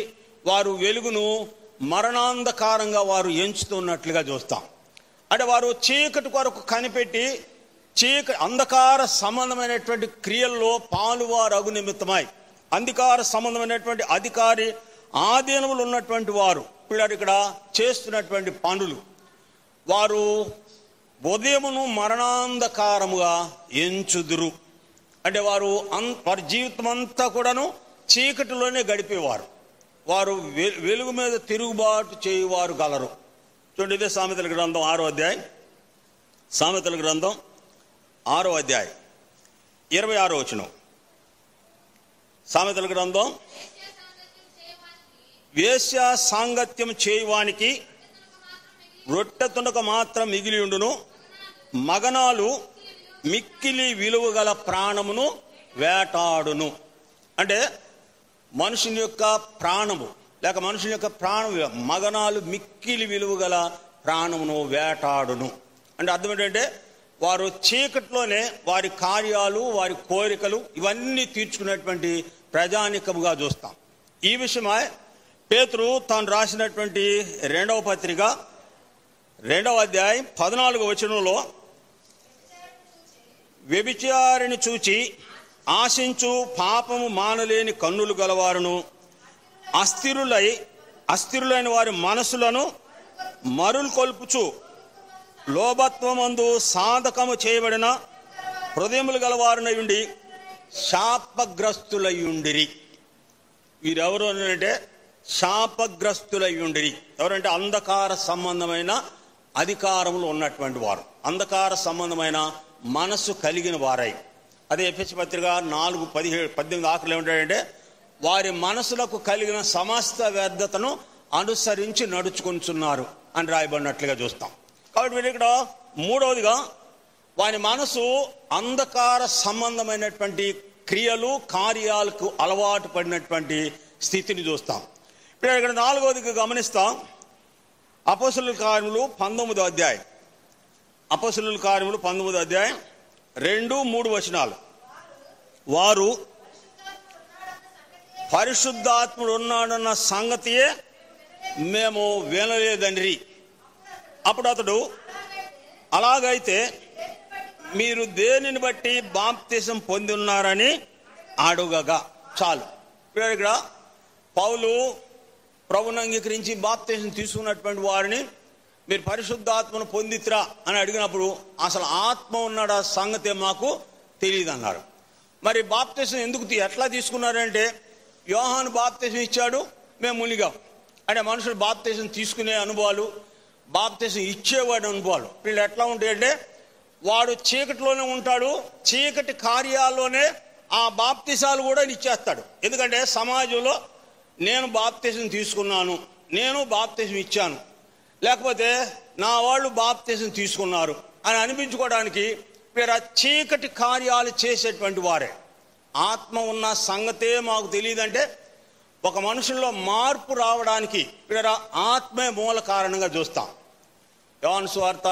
వారు వెలుగును మరణాంధకారంగా వారు ఎంచుతున్నట్లుగా చూస్తాం. అంటే వారు చీకటి కొరకు కనిపెట్టి అంధకార సంబంధమైనటువంటి క్రియల్లో పాలువారగు నిమిత్తమై అంధకార సంబంధమైనటువంటి అధికారి ఆధీనములు ఉన్నటువంటి వారు పిల్లలు ఇక్కడ చేస్తున్నటువంటి పనులు వారు ఉదయమును మరణాంధకారముగా ఎంచుదురు. అంటే వారి జీవితం అంతా కూడాను చీకటిలోనే గడిపేవారు. వారు వెలుగు మీద తిరుగుబాటు చేయువారు గలరు. చూడండి, ఇదే సామెతల గ్రంథం 6వ అధ్యాయం, సామెతల గ్రంథం 6వ అధ్యాయం 26వ వచనం. సామెతల గ్రంథం, వేశ్య సాంగత్యం చేయువానికి రొట్టె తుండక మాత్రం మిగిలి ఉండును, మగనాలు మిక్కిలి విలువ గల ప్రాణమును వేటాడును. అంటే మనుషుని యొక్క ప్రాణము లేక మనుషుని యొక్క ప్రాణం మగనాలు మిక్కిలి విలువ గల ప్రాణమును వేటాడును. అంటే అర్థం ఏంటంటే వారు చీకట్లోనే వారి కార్యాలు వారి కోరికలు ఇవన్నీ తీర్చుకునేటువంటి ప్రజానికముగా చూస్తాం. ఈ విషయమై పేతురు తాను రాసినటువంటి 2వ పత్రిక 2వ అధ్యాయం 14వ వచనంలో వ్యభిచారిని చూచి ఆశించు పాపము మానలేని కన్నులు గలవారును అస్థిరులైన వారి మనసులను మరులు కొల్పుచు లోభత్వమందు సాధకము చేయబడిన హృదయములు గలవారునై ఉండి శాపగ్రస్తులయ్యుండిరి. వీరెవరు అంటే శాపగ్రస్తులయ్యుండిరి. ఎవరంటే అంధకార సంబంధమైన అధికారములు ఉన్నటువంటి వారు, అంధకార సంబంధమైన మనసు కలిగిన వారై. అదే ఎఫెసీ పత్రిక 4:17-18 ఆఖరిలో ఏమంటాడంటే వారి మనసులకు కలిగిన సమస్త వ్యర్థతను అనుసరించి నడుచుకుంటున్నారు అని రాయబడినట్లుగా చూస్తాం. కాబట్టి వీరు ఇక్కడ మూడవదిగా వారి మనసు అంధకార సంబంధమైనటువంటి క్రియలు కార్యాలకు అలవాటు పడినటువంటి స్థితిని చూస్తాం. ఇప్పుడు ఇక్కడ నాలుగవదిగా గమనిస్తాం. అపోస్తలుల కార్యములు 19వ అధ్యాయం, అపోస్తలుల కార్యములు 19వ అధ్యాయం 2-3 వచనాలు. వారు పరిశుద్ధాత్ముడు ఉన్నాడన్న సంగతియే మేము వినలేదండ్రి. అప్పుడు అతడు అలాగైతే మీరు దేనిని బట్టి బాప్తిసం పొంది ఉన్నారని అడుగగా. చాలు. ఇక్కడ పౌలు ప్రభువును అంగీకరించి బాప్తిసం తీసుకున్నటువంటి వారిని మీరు పరిశుద్ధాత్మను పొందిత్రా అని అడిగినప్పుడు అసలు ఆత్మ ఉన్నాడు ఆ సంగతే మాకు తెలియదు అన్నారు. మరి బాప్తిసం ఎట్లా తీసుకున్నారంటే యోహాను బాప్తిసం ఇచ్చాడు, మేము మునిగాం అంటే మనుషులు బాప్తిసం తీసుకునే అనుభవాలు, బాప్తిసం ఇచ్చేవాడి అనుభవాలు వీళ్ళు ఎట్లా ఉంటాయంటే వాడు చీకటిలోనే ఉంటాడు, చీకటి కార్యాల్లోనే ఆ బాప్తిసాలు కూడా ఇచ్చేస్తాడు. ఎందుకంటే సమాజంలో నేను బాప్తిసం తీసుకున్నాను, నేను బాప్తిసం ఇచ్చాను, లేకపోతే నా వాళ్ళు బాప్తిసం తీసుకున్నారు అని అనిపించుకోవడానికి వీరు చీకటి కార్యాలు చేసేటువంటి వారే. ఆత్మ ఉన్న సంగతే మాకు తెలియదంటే ఒక మనుషుల్లో మార్పు రావడానికి వీరు ఆత్మే మూల కారణంగా చూస్తాం. యోహాను సువార్త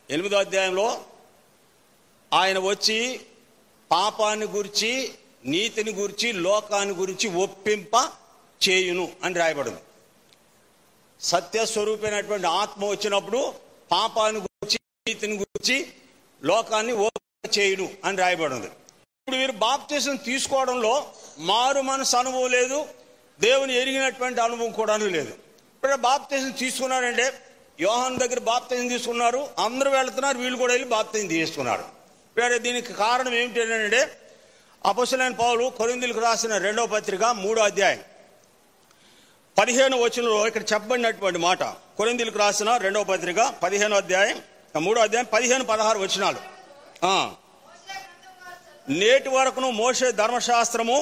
8వ అధ్యాయంలో ఆయన వచ్చి పాపాన్ని గురించి, నీతిని గురించి, లోకాన్ని గురించి ఒప్పింప చేయును అని రాయబడింది. సత్యస్వరూపమైనటువంటి ఆత్మ వచ్చినప్పుడు పాపాన్ని గురించి, నీతిని గురించి, లోకాన్ని ఒప్పింప చేయును అని రాయబడింది. ఇప్పుడు వీరు బాప్తిసం తీసుకోవడంలో మారు మనసు అనుభవం లేదు, దేవుని ఎరిగినటువంటి అనుభవం కూడా లేదు. ఇప్పుడు బాప్తిసం తీసుకున్నారంటే యోహాను దగ్గర బాప్తిసం తీసుకున్నారు, అందరూ వెళ్తున్నారు, వీళ్ళు కూడా వెళ్ళి బాప్తిసం తీసుకున్నారు. వేరే దీనికి కారణం ఏమిటి అంటే అపోస్తలుడైన పౌలు కొరింథీయులకు రాసిన 2వ పత్రిక 3వ అధ్యాయం 15వ వచనంలో ఇక్కడ చెప్పబడినటువంటి మాట. కొరింథీయులకు రాసిన 2వ పత్రిక 15వ అధ్యాయం 3వ అధ్యాయం 15-16 వచనాలు. నేటి వరకును మోషే ధర్మశాస్త్రము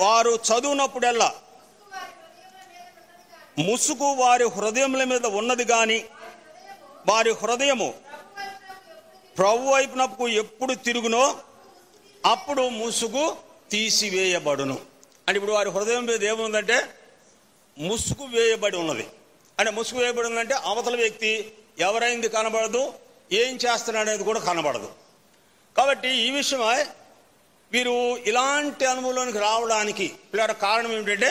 వారు చదువునప్పుడల్లా ముసుగు వారి హృదయముల మీద ఉన్నది గాని వారి హృదయము ప్రభు వైపునకు ఎప్పుడు తిరుగునో అప్పుడు ముసుగు తీసివేయబడును. అంటే ఇప్పుడు వారి హృదయం మీద ఏముందంటే ముసుగు వేయబడి ఉన్నది. అంటే ముసుగు వేయబడి ఉందంటే అవతల వ్యక్తి ఎవరైంది కనబడదు, ఏం చేస్తున్నాడు అనేది కూడా కనబడదు. కాబట్టి ఈ విషయమై వీరు ఇలాంటి అనుభవంలోనికి రావడానికి కారణం ఏమిటంటే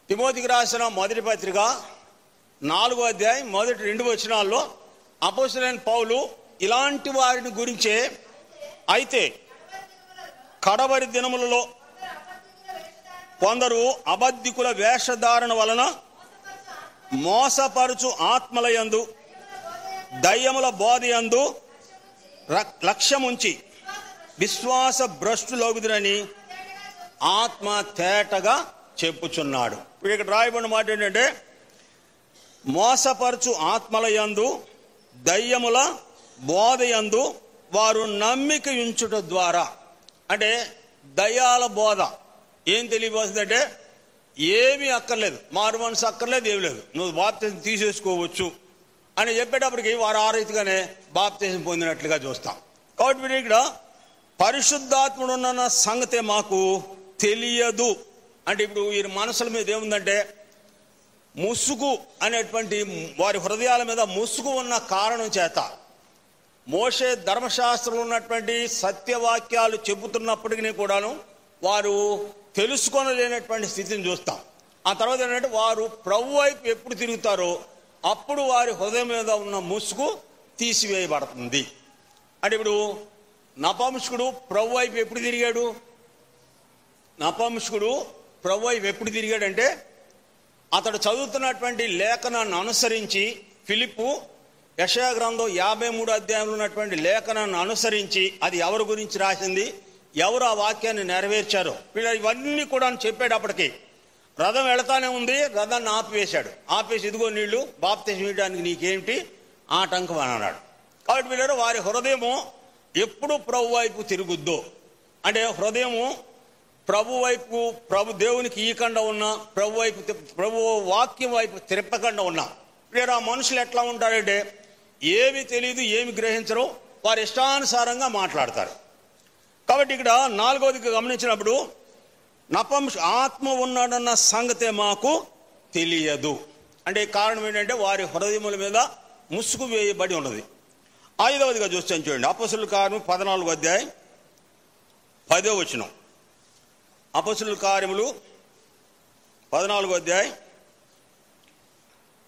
తిమోతికి రాసిన 1వ పత్రిక 4వ అధ్యాయం 1-2 వచనాల్లో అపోస్తలుడైన పౌలు ఇలాంటి వారిని గురించే అయితే కడవరి దినములలో కొందరు అబద్ధికుల వేషధారణ వలన మోసపరుచు ఆత్మలయందు దయ్యముల బోధయందు లక్ష్యముంచి విశ్వాస భ్రష్టులగుదురని ఆత్మ తేటగా చెప్పుచున్నాడు. ఇప్పుడు ఇక్కడ రాయబడిన మాట ఏంటంటే మోసపరచు ఆత్మలయందు దయ్యముల బోధయందు వారు నమ్మిక ఉంచుట ద్వారా. అంటే దయ్యాల బోధ ఏం తెలియబోతుందంటే ఏమీ అక్కర్లేదు, మారు మనసు అక్కర్లేదు, ఏమి లేదు, నువ్వు బాప్తిసం తీసేసుకోవచ్చు అని చెప్పేటప్పటికి వారు ఆ రీతిగానే బాప్తిసం పొందినట్లుగా చూస్తాం. కాబట్టి మీరు ఇక్కడ పరిశుద్ధాత్ముడు ఉన్న సంగతే మాకు తెలియదు అంటే ఇప్పుడు వీరి మనసుల మీద ఏముందంటే ముసుగు అనేటువంటి వారి హృదయాల మీద ముసుగు ఉన్న కారణం చేత మోషే ధర్మశాస్త్రంలో ఉన్నటువంటి సత్యవాక్యాలు చెబుతున్నప్పటికీ కూడాను వారు తెలుసుకోలేనటువంటి స్థితిని చూస్తాం. ఆ తర్వాత ఏంటంటే వారు ప్రభు వైపు ఎప్పుడు తిరుగుతారో అప్పుడు వారి హృదయం మీద ఉన్న ముసుగు తీసివేయబడుతుంది. అంటే ఇప్పుడు నపుంసకుడు ప్రభు వైపు ఎప్పుడు తిరిగాడు? నపుంసకుడు ప్రభు వైపు ఎప్పుడు తిరిగాడంటే అతడు చదువుతున్నటువంటి లేఖనాన్ని అనుసరించి ఫిలిప్పు యెషయా గ్రంథం 53 అధ్యాయంలో ఉన్నటువంటి లేఖనాన్ని అనుసరించి అది ఎవరి గురించి రాసింది, ఎవరు ఆ వాక్యాన్ని నెరవేర్చారో ఇవన్నీ కూడా చెప్పేటప్పటికి రథం వెళతానే ఉంది. రథాన్ని ఆపివేశాడు. ఆపేసి ఇదిగో నీళ్లు బాప్తిసం ఇవ్వడానికి నీకేమిటి ఆటంకం అని అన్నాడు. కాబట్టి వీళ్ళారు వారి హృదయము ఎప్పుడు ప్రభు వైపు తిరుగుద్దో, అంటే హృదయము ప్రభు వైపు, ప్రభు దేవునికి ఈకుండా ఉన్నా, ప్రభు వాక్యం వైపు తిరపకుండా ఉన్నా వీరు ఆ మనుషులు ఎట్లా ఉంటారంటే ఏమి తెలియదు, ఏమి గ్రహించరు, వారి ఇష్టానుసారంగా మాట్లాడతారు. కాబట్టి ఇక్కడ 4వదిగా గమనించినప్పుడు ఆత్మ ఉన్నాడన్న సంగతే మాకు తెలియదు అంటే కారణం ఏంటంటే వారి హృదయముల మీద ముసుగు వేయబడి ఉన్నది. 5వదిగా చూస్తాను చూడండి, అపొస్తలుల కార్యములు 14వ అధ్యాయం 10వ వచనం. అపొస్తలుల కార్యములు 14వ అధ్యాయం.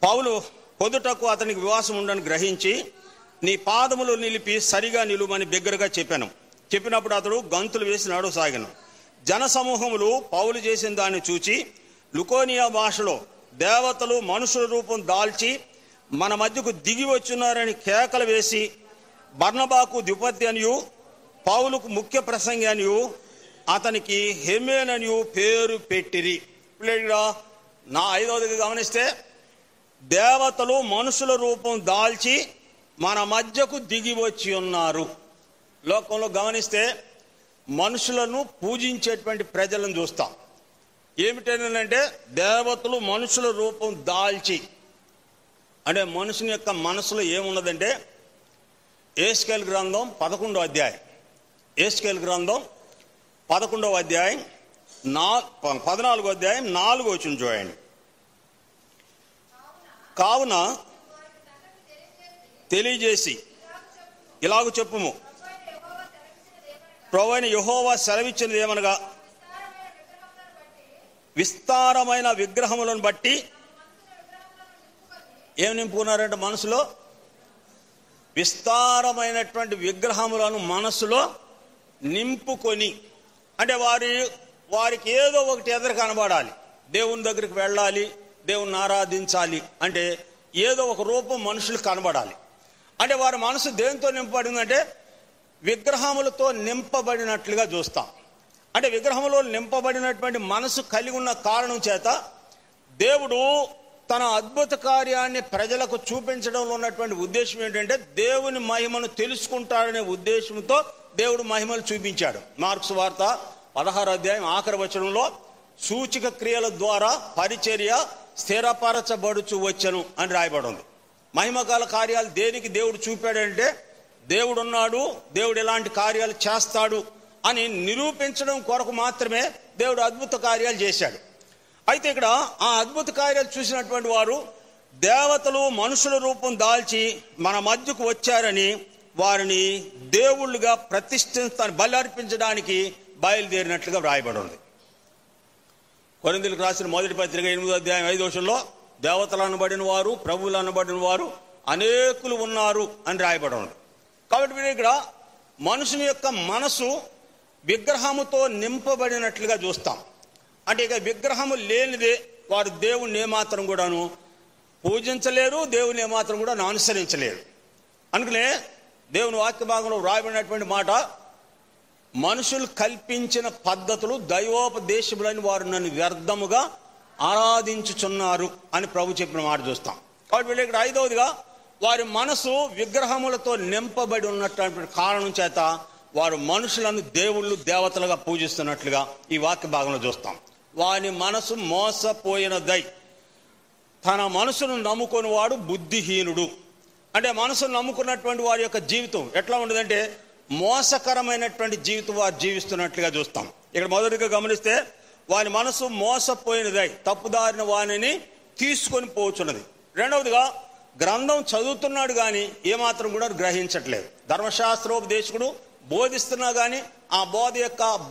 పౌలు పొదుటకు అతనికి వివాసం ఉండని గ్రహించి నీ పాదములు నిలిపి సరిగా నిలువమని బిగ్గరగా చెప్పినప్పుడు అతడు గంతులు వేసి నడవసాగాను. జన సమూహములు పౌలు చేసిన దాన్ని చూచి లుకోనియా భాషలో దేవతలు మనుషుల రూపం దాల్చి మన మధ్యకు దిగి వచ్చున్నారని కేకలు వేసి బర్నబాకు ద్విపత్తి అనియు పౌలుకు ముఖ్య ప్రసంగి అనియు అతనికి హెర్మేననియు పేరు పెట్టిరి. నా 5వదిగా గమనిస్తే దేవతలు మనుషుల రూపం దాల్చి మన మధ్యకు దిగి వచ్చి ఉన్నారు. లోకంలో గమనిస్తే మనుషులను పూజించేటువంటి ప్రజలను చూస్తాం. ఏమిటంటే దేవతలు మనుషుల రూపం దాల్చి, అంటే మనుషుని యొక్క మనసులో ఏమున్నదంటే ఎహెజ్కేలు గ్రంథం 11వ అధ్యాయం, ఎహెజ్కేలు గ్రంథం 11వ అధ్యాయం 14వ అధ్యాయం 4వ వచనం చూడండి. కావున తెలియజేసి ఇలాగ చెప్పుము, ప్రభువైన యెహోవా సెలవిచ్చినది ఏమనగా విస్తారమైన విగ్రహములను బట్టి ఏం నింపుకున్నారంటే మనసులో విస్తారమైనటువంటి విగ్రహములను మనసులో నింపుకొని, అంటే వారికి ఏదో ఒకటి ఎదురు కనబడాలి, దేవుని దగ్గరికి వెళ్ళాలి, దేవుని ఆరాధించాలి అంటే ఏదో ఒక రూపం మనుషులు కనబడాలి. అంటే వారి మనసు దేంతో నింపబడిందంటే విగ్రహములతో నింపబడినట్లుగా చూస్తాం. అంటే విగ్రహములో నింపబడినటువంటి మనసు కలిగి ఉన్న కారణం చేత దేవుడు తన అద్భుత కార్యాన్ని ప్రజలకు చూపించడంలో ఉన్నటువంటి ఉద్దేశం ఏంటంటే దేవుని మహిమను తెలుసుకుంటాడనే ఉద్దేశంతో దేవుడు మహిమను చూపించాడు. మార్కు సువార్త 16వ అధ్యాయం ఆఖరి వచనంలో సూచక క్రియల ద్వారా పరిచర్య స్థిరపరచబడుచు వచ్చను అని రాయబడి ఉంది. మహిమకాల కార్యాలు దేనికి దేవుడు చూపాడంటే దేవుడు ఉన్నాడు, దేవుడు ఎలాంటి కార్యాలు చేస్తాడు అని నిరూపించడం కొరకు మాత్రమే దేవుడు అద్భుత కార్యాలు చేశాడు. అయితే ఇక్కడ ఆ అద్భుత కార్యాలు చూసినటువంటి వారు దేవతలు మనుషుల రూపం దాల్చి మన మధ్యకు వచ్చారని వారిని దేవుళ్ళుగా ప్రతిష్ఠించడానికి బలి అర్పించడానికి బయలుదేరినట్లుగా వ్రాయబడి ఉంది. కొరింథీయులకు రాసిన మొదటి పత్రిక 8వ అధ్యాయం 5వ వచనంలో దేవతలు అనబడిన వారు, ప్రభువులు అనబడిన వారు అనేకులు ఉన్నారు అని రాయబడి ఉంది. కాబట్టి మీరు ఇక్కడ మనుషుని యొక్క మనసు విగ్రహముతో నింపబడినట్లుగా చూస్తాం. అంటే ఇక విగ్రహము లేనిదే వారు దేవుణ్ణి ఏమాత్రం కూడాను పూజించలేరు, దేవుని ఏమాత్రం కూడా అనుసరించలేరు. అందుకనే దేవుని వాక్య భాగంలో వ్రాయబడినటువంటి మాట, మనుషులు కల్పించిన పద్ధతులు దైవోపదేశములని వారు నన్ను వ్యర్థముగా ఆరాధించుచున్నారు అని ప్రభు చెప్పిన మాట చూస్తాం. కాబట్టి వీళ్ళు ఇక్కడ 5వదిగా వారి మనసు విగ్రహములతో నింపబడి ఉన్నటువంటి కారణం చేత వారు మనుషులను దేవుళ్ళు దేవతలుగా పూజిస్తున్నట్లుగా ఈ వాక్య భాగంలో చూస్తాం. వారి మనసు మోసపోయినదై తన మనసును నమ్ముకొని వాడు బుద్ధిహీనుడు. అంటే మనసును నమ్ముకున్నటువంటి వారి యొక్క జీవితం ఎట్లా ఉండదంటే మోసకరమైనటువంటి జీవితం వారు జీవిస్తున్నట్లుగా చూస్తాం. ఇక్కడ మొదటిగా గమనిస్తే వారి మనసు మోసపోయినదై తప్పుదారిన వారిని తీసుకొని పోచున్నది. రెండవదిగా గ్రంథం చదువుతున్నాడు కానీ ఏమాత్రం కూడా గ్రహించట్లేదు. ధర్మశాస్త్రోపదేశకుడు బోధిస్తున్నా కానీ ఆ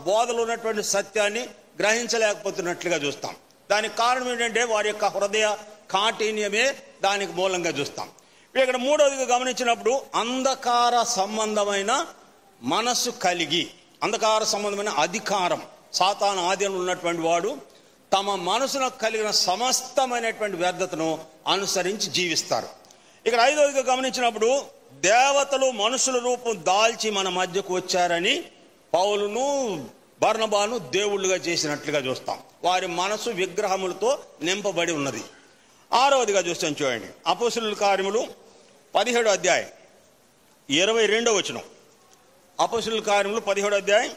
బోధలో ఉన్నటువంటి సత్యాన్ని గ్రహించలేకపోతున్నట్లుగా చూస్తాం. దానికి కారణం ఏంటంటే వారి యొక్క హృదయ కాఠిన్యమే దానికి మూలంగా చూస్తాం. ఇక్కడ 3వదిగా గమనించినప్పుడు అంధకార సంబంధమైన మనసు కలిగి, అంధకార సంబంధమైన అధికారం, సాతాను ఆధీనంలో ఉన్నటువంటి వాడు తమ మనసును కలిగిన సమస్తమైనటువంటి వ్యర్థతను అనుసరించి జీవిస్తారు. ఇక్కడ 5వదిగా గమనించినప్పుడు దేవతలు మనుషుల రూపం దాల్చి మన మధ్యకు వచ్చారని పౌలును బర్నబాను దేవుళ్ళుగా చేసినట్లుగా చూస్తాం. వారి మనసు విగ్రహములతో నింపబడి ఉన్నది. 6వదిగా చూస్తాం చూడండి, అపోస్తలుల కార్యములు 17వ అధ్యాయం 22వ వచనం. అపోస్తలుల కార్యములు 17వ అధ్యాయం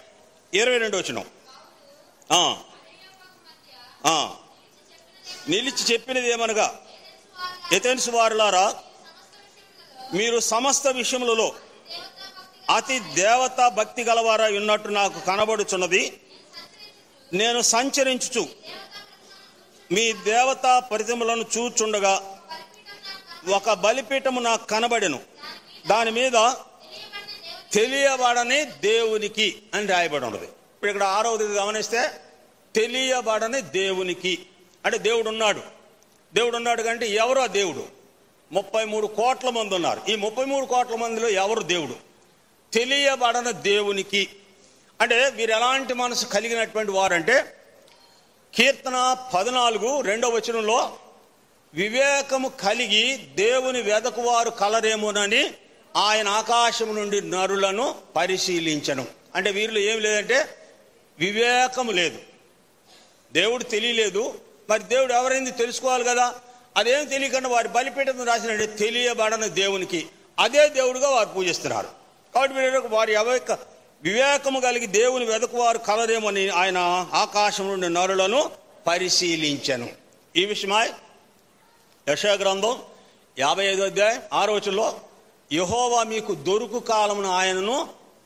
22వ వచనం. నిలిచి చెప్పినది ఏమనగా, ఎథెన్స్ వారులారా, మీరు సమస్త విషయములలో అతి దేవతా భక్తి గలవారా ఉన్నట్టు నాకు కనబడుచున్నది. నేను సంచరించుచు మీ దేవతా ప్రతిమలను చూచుండగా ఒక బలిపీఠము నాకు కనబడెను, దాని మీద తెలియబడని దేవునికి అని రాయబడి ఉన్నది. ఇప్పుడు ఇక్కడ 6వది గమనిస్తే తెలియబడని దేవునికి అంటే దేవుడు ఉన్నాడు కంటే ఎవరు ఆ దేవుడు? 33 కోట్ల మంది ఉన్నారు. ఈ 33 కోట్ల మందిలో ఎవరు దేవుడు? తెలియబడని దేవునికి అంటే వీరు ఎలాంటి మనసు కలిగినటువంటి వారంటే, కీర్తన 14:2వ వచనంలో వివేకము కలిగి దేవుని వెదకువారు కలరేమోనని ఆయన ఆకాశము నుండి నరులను పరిశీలించను. అంటే వీరిలో ఏం లేదంటే వివేకము లేదు, దేవుడు తెలియలేదు. మరి దేవుడు ఎవరైంది తెలుసుకోవాలి కదా, అదేం తెలియకుండా వారి బలిపీఠం రాసినట్టు తెలియబడని దేవునికి అదే దేవుడుగా వారు పూజిస్తున్నారు. కాబట్టి వారి వివేకము కలిగి దేవుని వెదకువారు కలరేమని ఆయన ఆకాశం నుండి నరులను పరిశీలించను. ఈ విషయమై యెషయా గ్రంథం 55వ అధ్యాయం 6వ వచనంలో, యెహోవా మీకు దొరుకు కాలమున ఆయనను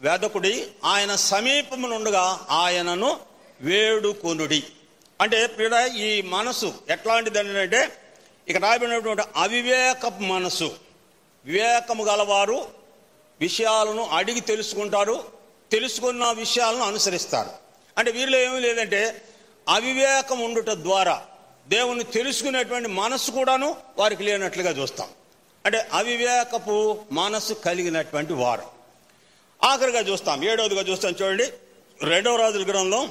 వెదకుడి, ఆయన సమీపమునుండగా ఆయనను వేడుకొనుడి. అంటే ఈ మనసు ఎట్లాంటిది అంటే, ఇక రాయబడినటువంటి అవివేకపు మనసు. వివేకము గలవారు విషయాలను అడిగి తెలుసుకుంటారు, తెలుసుకున్న విషయాలను అనుసరిస్తారు. అంటే వీరిలో ఏమీ లేదంటే అవివేకం ఉండుట ద్వారా దేవుని తెలుసుకునేటువంటి మనసు కూడాను వారికి లేనట్లుగా చూస్తాం. అంటే అవివేకపు మనసు కలిగినటువంటి వారు. ఆఖరిగా చూస్తాం, 7వదిగా చూస్తాం చూడండి, 2వ రాజుల గ్రంథం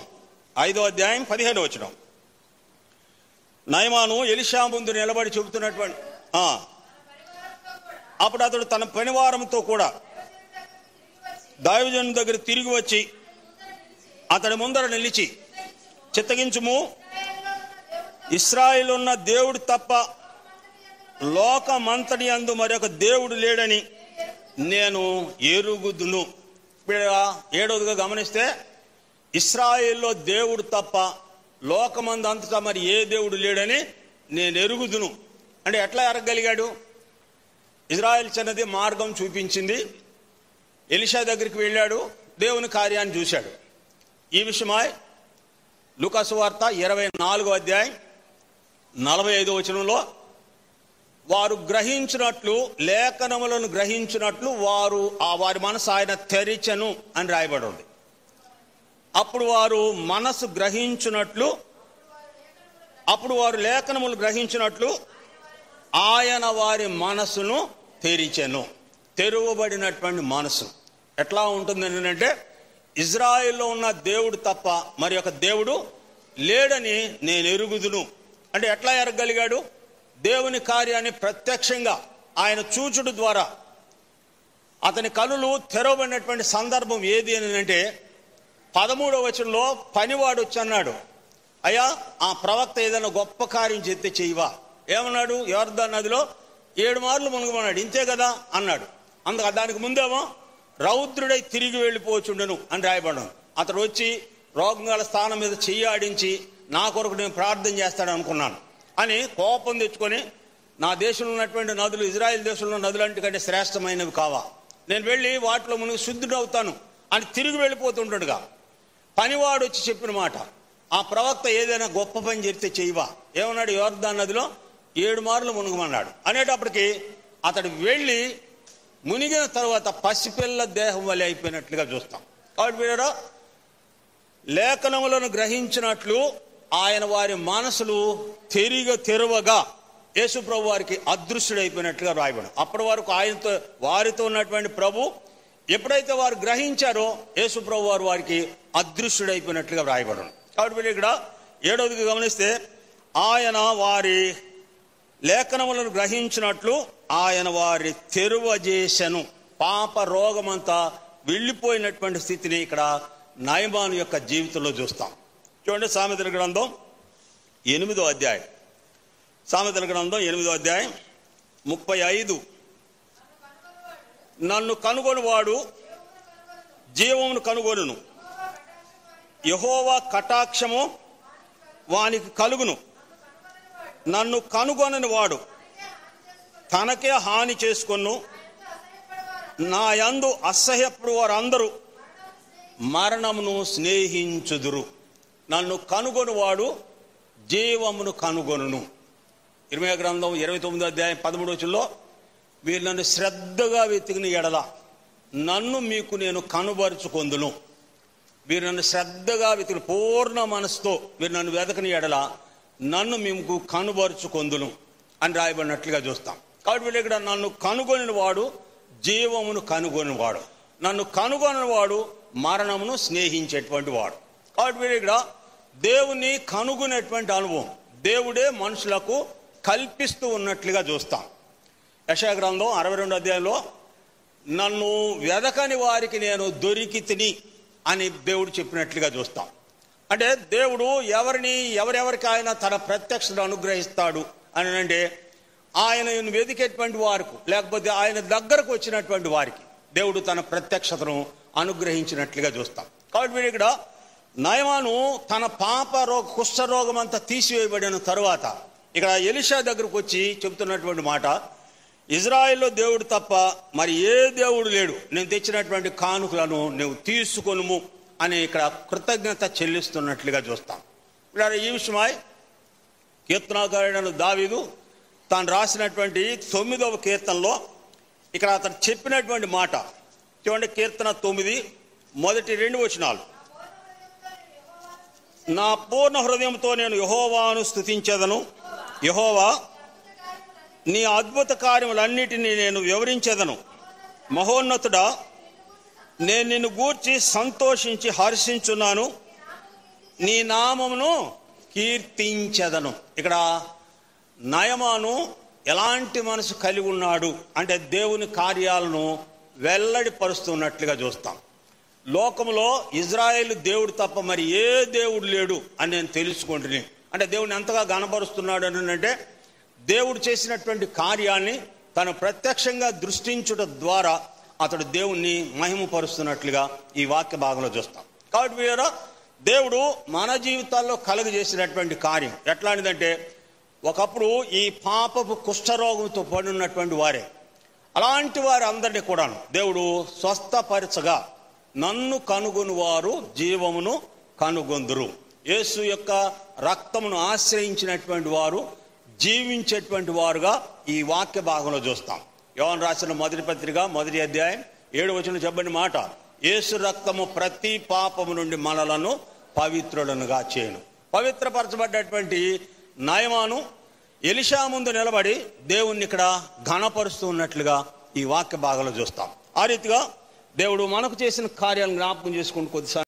5వ అధ్యాయం 15వ వచనం. నయమాను ఎలీషా ముందు నిలబడి చెబుతున్నటువంటి అప్పుడు అతడు తన పనివారంతో కూడా దైవజనుని దగ్గర తిరిగి వచ్చి అతడి ముందర నిలిచి, చిత్తగించుము, ఇశ్రాయేలులో ఉన్న దేవుడు తప్ప లోకమంతటి యందు మరొక దేవుడు లేడని నేను ఎరుగుదును. 7వదిగా గమనిస్తే ఇశ్రాయేల్లో దేవుడు తప్ప లోకమందు అంతటా మరి ఏ దేవుడు లేడని నేను ఎరుగుదును. అంటే ఎట్లా ఎరగగలిగాడు? ఇజ్రాయెల్ చిన్నది మార్గం చూపించింది, ఎలీషా దగ్గరికి వెళ్ళాడు, దేవుని కార్యాన్ని చూశాడు. ఈ విషయమై లూకా సువార్త 24వ అధ్యాయం 45వ వచనంలో, వారు గ్రహించినట్లు, లేఖనములను గ్రహించినట్లు వారి మనసు ఆయన తెరిచెను అని రాయబడి ఉంది. అప్పుడు వారు మనసు గ్రహించినట్లు, అప్పుడు వారు లేఖనములు గ్రహించినట్లు ఆయన వారి మనసును తెరిచెను. తెరువబడినటువంటి మనసు ఎట్లా ఉంటుంది అంటే, ఇజ్రాయెల్లో ఉన్న దేవుడు తప్ప మరి ఒక దేవుడు లేడని నేను ఎరుగుదును. అంటే ఎట్లా ఎరగగలిగాడు? దేవుని కార్యాన్ని ప్రత్యక్షంగా ఆయన చూచుడు ద్వారా అతని కనులు తెరవబడినటువంటి సందర్భం ఏది అని అంటే, 13వ వచనంలో పనివాడు వచ్చి అన్నాడు, అయ్యా ఆ ప్రవక్త ఏదైనా గొప్ప కార్యం చేస్తే చెయ్యవా? ఏమన్నాడు? యోర్దాను నదిలో 7 మార్లు మునుగమన్నాడు, ఇంతే కదా అన్నాడు. దానికి ముందేమో రౌద్రుడై తిరిగి వెళ్ళిపోచుండెను అని రాయబడ్డాను. అతడు వచ్చి రోగం గల స్థానం మీద చెయ్యి ఆడించి నా కొరకు నేను ప్రార్థన చేస్తాడు అనుకున్నాను అని కోపం తెచ్చుకొని, నా దేశంలో ఉన్నటువంటి నదులు ఇజ్రాయెల్ దేశంలో నదులంటి కంటే శ్రేష్టమైనవి కావా, నేను వెళ్ళి వాటిలో మునిగి శుద్ధుడవుతాను అని తిరిగి వెళ్ళిపోతుంటాడుగా పనివాడు వచ్చి చెప్పిన మాట, ఆ ప్రవక్త ఏదైనా గొప్ప పని చేస్తే చెయ్యవా? ఏమన్నాడు? యోర్దాను నదిలో 7 మార్లు మునుగమన్నాడు. అనేటప్పటికీ అతడు వెళ్ళి మునిగిన తర్వాత పసిపిల్ల దేహం వలె అయిపోయినట్లుగా చూస్తాం. కాబట్టి మీరు లేఖనములను గ్రహించినట్లు ఆయన వారి మనసులు తెరవగా యేసు ప్రభు వారికి అదృశ్యుడైపోయినట్లుగా రాయబడి, అప్పటి వరకు ఆయనతో వారితో ఉన్నటువంటి ప్రభు ఎప్పుడైతే వారు గ్రహించారో యేసు ప్రభు వారు వారికి అదృశ్యుడైపోయినట్లుగా రాయబడి. కాబట్టి ఇక్కడ 7వదిగా గమనిస్తే ఆయన వారి లేఖనములను గ్రహించినట్లు ఆయన వారి తెరువజేసెను. పాప రోగమంతా వెళ్ళిపోయినటువంటి స్థితిని ఇక్కడ నయమాను యొక్క జీవితంలో చూస్తాం. చూడండి, సామెతల గ్రంథం 8వ అధ్యాయం, సామెతల గ్రంథం 8వ అధ్యాయం 35. నన్ను కనుగొనివాడు జీవమును కనుగొనును, యెహోవా కటాక్షము వానికి కలుగును. నన్ను కనుగొనని వాడు తనకే హాని చేసుకొను. నా యందు అసహ్యపడు వారందరూ మరణమును స్నేహించుదురు. నన్ను కనుగొనివాడు జీవమును కనుగొనును. ఇర్మీయా గ్రంథం 29వ అధ్యాయం 13 వీరు నన్ను శ్రద్ధగా వెతికిన ఎడల నన్ను మీకు నేను కనుబరుచుకొందును. వీరు నన్ను శ్రద్ధగా వెతికిన పూర్ణ మనసుతో మీరు నన్ను వెతకని ఎడల నన్ను మీకు కనుబరుచుకొందును అని రాయబడినట్లుగా చూస్తాం. కాబట్టి వీళ్ళు ఇక్కడ నన్ను కనుగొని వాడు జీవమును కనుగొని వాడు, నన్ను కనుగొని వాడు మరణమును స్నేహించేటువంటి వాడు. కాబట్టి వీళ్ళు ఇక్కడ దేవుని కనుగొనేటువంటి అనుభవం దేవుడే మనుషులకు కల్పిస్తూ ఉన్నట్లుగా చూస్తాం. యెషయా గ్రంథం 62వ అధ్యాయంలో నన్ను వెదకని వారికి నేను దొరికి తిని అని దేవుడు చెప్పినట్లుగా చూస్తాం. అంటే దేవుడు ఎవరెవరికి ఆయన తన ప్రత్యక్షతను అనుగ్రహిస్తాడు అని అంటే ఆయనను వెదికేటువంటి వారికి, లేకపోతే ఆయన దగ్గరకు వచ్చినటువంటి వారికి దేవుడు తన ప్రత్యక్షతను అనుగ్రహించినట్లుగా చూస్తాం. కాబట్టి వీడు ఇక్కడ నయమాను తన కుష్ఠరోగం అంతా తీసివేయబడిన తరువాత ఇక్కడ ఎలీషా దగ్గరకు వచ్చి చెబుతున్నటువంటి మాట, ఇజ్రాయెల్లో దేవుడు తప్ప మరి ఏ దేవుడు లేడు, నేను తెచ్చినటువంటి కానుకలను నువ్వు తీసుకొనుము అని ఇక్కడ కృతజ్ఞత చెల్లిస్తున్నట్లుగా చూస్తాం. ఇక్కడ ఈ విషయమై కీర్తనాకారుడైన దావీదు తాను రాసినటువంటి 9వ కీర్తనలో ఇక్కడ అతను చెప్పినటువంటి మాట చూడండి. కీర్తన 9 మొదటి 2 వచనాలు. నా పూర్ణ హృదయంతో నేను యెహోవాను స్తుతించెదను. యెహోవా, నీ అద్భుత కార్యములన్నిటినీ నేను వివరించెదను. మహోన్నతుడా, నేను నిన్ను గూర్చి సంతోషించి హర్షించున్నాను, నీ నామమును కీర్తించెదను. ఇక్కడ నయమాను ఎలాంటి మనసు కలిగి ఉన్నాడు అంటే దేవుని కార్యాలను వెల్లడిపరుస్తున్నట్లుగా చూస్తాం. లోకంలో ఇజ్రాయేలు దేవుడు తప్ప మరి ఏ దేవుడు లేడు అని నేను తెలుసుకుంటుని అంటే దేవుని ఎంతగా గణపరుస్తున్నాడు అని అంటే దేవుడు చేసినటువంటి కార్యాన్ని తను ప్రత్యక్షంగా దృష్టించుట ద్వారా అతడు దేవుణ్ణి మహిమపరుస్తున్నట్లుగా ఈ వాక్య భాగంలో చూస్తాం. కాబట్టి వీరా దేవుడు మన జీవితాల్లో కలుగజేసినటువంటి కార్యం ఎట్లాంటిదంటే, ఒకప్పుడు ఈ పాపపు కుష్ఠరోగంతో పడినటువంటి వారే, అలాంటి వారి అందరినీ కూడాను దేవుడు స్వస్థపరచగా నన్ను కనుగొని వారు జీవమును కనుగొందురు. యేసు యొక్క రక్తమును ఆశ్రయించినటువంటి వారు జీవించేటువంటి వారుగా ఈ వాక్య భాగంలో చూస్తాం. యోహాను రాసిన మొదటి పత్రిక 1వ అధ్యాయం 7వ వచనం చెప్పబడిన మాట, యేసు రక్తము ప్రతి పాపము నుండి మనలను పవిత్రులనుగా చేయను. పవిత్రపరచబడ్డటువంటి నయమాను ఎలీషా ముందు నిలబడి దేవుణ్ణి ఇక్కడ ఘనపరుస్తూ ఉన్నట్లుగా ఈ వాక్య భాగంలో చూస్తాం. ఆ రీతిగా దేవుడు మనకు చేసిన కార్యాలను జ్ఞాపకం చేసుకుంటూ కొద్దిసారి